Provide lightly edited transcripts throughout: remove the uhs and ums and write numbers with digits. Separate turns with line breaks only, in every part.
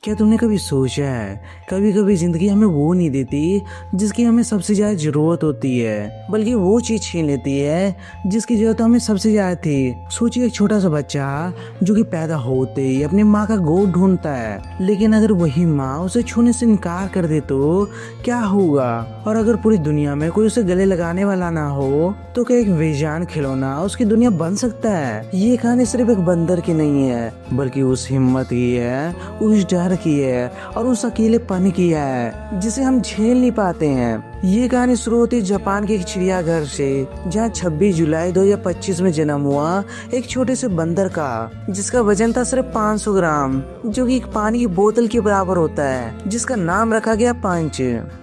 क्या तुमने कभी सोचा है, कभी कभी जिंदगी हमें वो नहीं देती जिसकी हमें सबसे ज्यादा जरूरत होती है, बल्कि वो चीज छीन लेती है जिसकी जरूरत हमें सबसे ज्यादा थी। सोचिए एक छोटा सा बच्चा जो कि पैदा होते ही अपनी माँ का गोद ढूंढता है, लेकिन अगर वही माँ उसे छूने से इनकार कर दे तो क्या होगा? और अगर पूरी दुनिया में कोई उसे गले लगाने वाला ना हो तो क्या एक बेजान खिलौना उसकी दुनिया बन सकता है? ये कहानी सिर्फ एक बंदर की नहीं है, बल्कि उस हिम्मत की है, उस डर की है और उस अकेलेपन की है जिसे हम झेल नहीं पाते हैं। ये कहानी शुरू होती है जापान के एक चिड़ियाघर से, जहाँ 26 जुलाई 2025 में जन्म हुआ एक छोटे से बंदर का, जिसका वजन था सिर्फ 500 ग्राम, जो कि एक पानी की बोतल के बराबर होता है, जिसका नाम रखा गया पंच।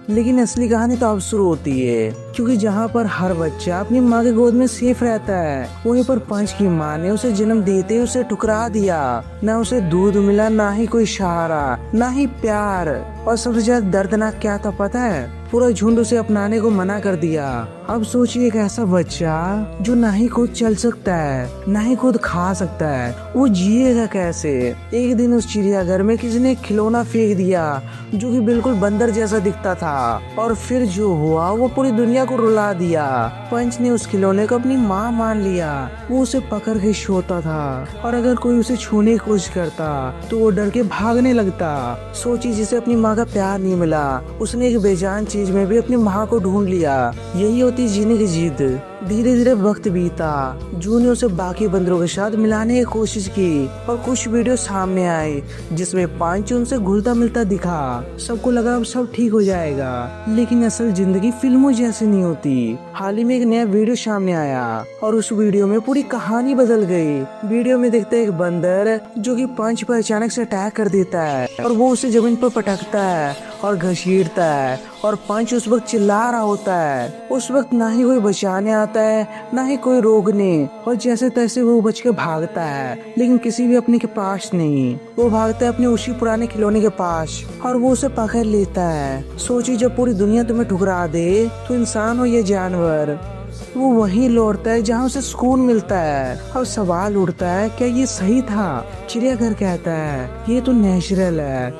लेकिन असली कहानी तो अब शुरू होती है, क्योंकि जहाँ पर हर बच्चा अपनी माँ के गोद में सेफ रहता है, वहीं पर पंच की माँ ने उसे जन्म देते उसे ठुकरा दिया। न उसे दूध मिला, ना ही कोई सहारा, ना ही प्यार, और सबसे ज्यादा दर्दनाक क्या था पता है? पूरा झुंड उसे अपनाने को मना कर दिया। अब सोचिए एक ऐसा बच्चा जो ना ही खुद चल सकता है, ना ही खुद खा सकता है, वो जिएगा कैसे? एक दिन उस चिड़ियाघर में किसी ने खिलौना फेंक दिया जो कि बिल्कुल बंदर जैसा दिखता था, और फिर जो हुआ वो पूरी दुनिया को रुला दिया। पंच ने उस खिलौने को अपनी माँ मान लिया। वो उसे पकड़ के सोता था, और अगर कोई उसे छूने की कोशिश करता तो वो डर के भागने लगता। सोची जिसे अपनी माँ का प्यार नहीं मिला, उसने एक बेजान चीज में भी अपनी माँ को ढूंढ लिया। यही होती जीने की जिद। धीरे धीरे वक्त बीता, जू ने उसे बाकी बंदरों के साथ मिलाने की कोशिश की, और कुछ वीडियो सामने आए जिसमें पंच उनसे घुलता मिलता दिखा। सबको लगा अब सब ठीक हो जाएगा, लेकिन असल जिंदगी फिल्मों जैसी नहीं होती। हाल ही में एक नया वीडियो सामने आया, और उस वीडियो में पूरी कहानी बदल गई। वीडियो में देखते एक बंदर जो कि पंच पर अचानक से अटैक कर देता है, और वो उसे जमीन पर पटकता है और घसीटता है, और पंच उस वक्त चिल्ला रहा होता है। उस वक्त ना ही कोई बचाने आता है, ना ही कोई रोकने, और जैसे तैसे वो बच के भागता है, लेकिन किसी भी अपने के पास नहीं। वो भागता है अपने उसी पुराने खिलौने के पास, और वो उसे पकड़ लेता है। सोचिए जब पूरी दुनिया तुम्हें ठुकरा दे तो इंसान हो या जानवर, वो वहीं लौटता है जहाँ उसे सुकून मिलता है। अब सवाल उठता है, क्या ये सही था? चिड़ियाघर कहता है ये तो नेचुरल है।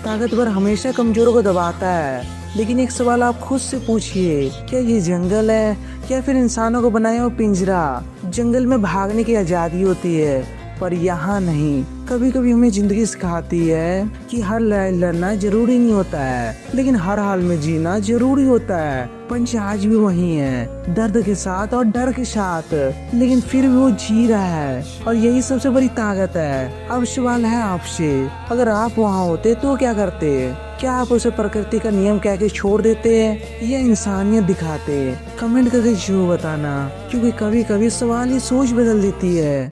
ताकतवर हमेशा कमजोरों को दबाता है, लेकिन एक सवाल आप खुद से पूछिए, क्या ये जंगल है या फिर इंसानों को बनाया हुआ पिंजरा? जंगल में भागने की आजादी होती है, पर यहाँ नहीं। कभी कभी हमें जिंदगी सिखाती है कि हर लड़ाई लड़ना जरूरी नहीं होता है, लेकिन हर हाल में जीना जरूरी होता है। पंच आज भी वही है, दर्द के साथ और डर के साथ, लेकिन फिर भी वो जी रहा है, और यही सबसे बड़ी ताकत है। अब सवाल है आपसे, अगर आप वहाँ होते तो क्या करते? क्या आप उसे प्रकृति का नियम कह के छोड़ देते या इंसानियत दिखाते? कमेंट करके जरूर बताना, क्योंकि कभी कभी सवाल ही सोच बदल देती है।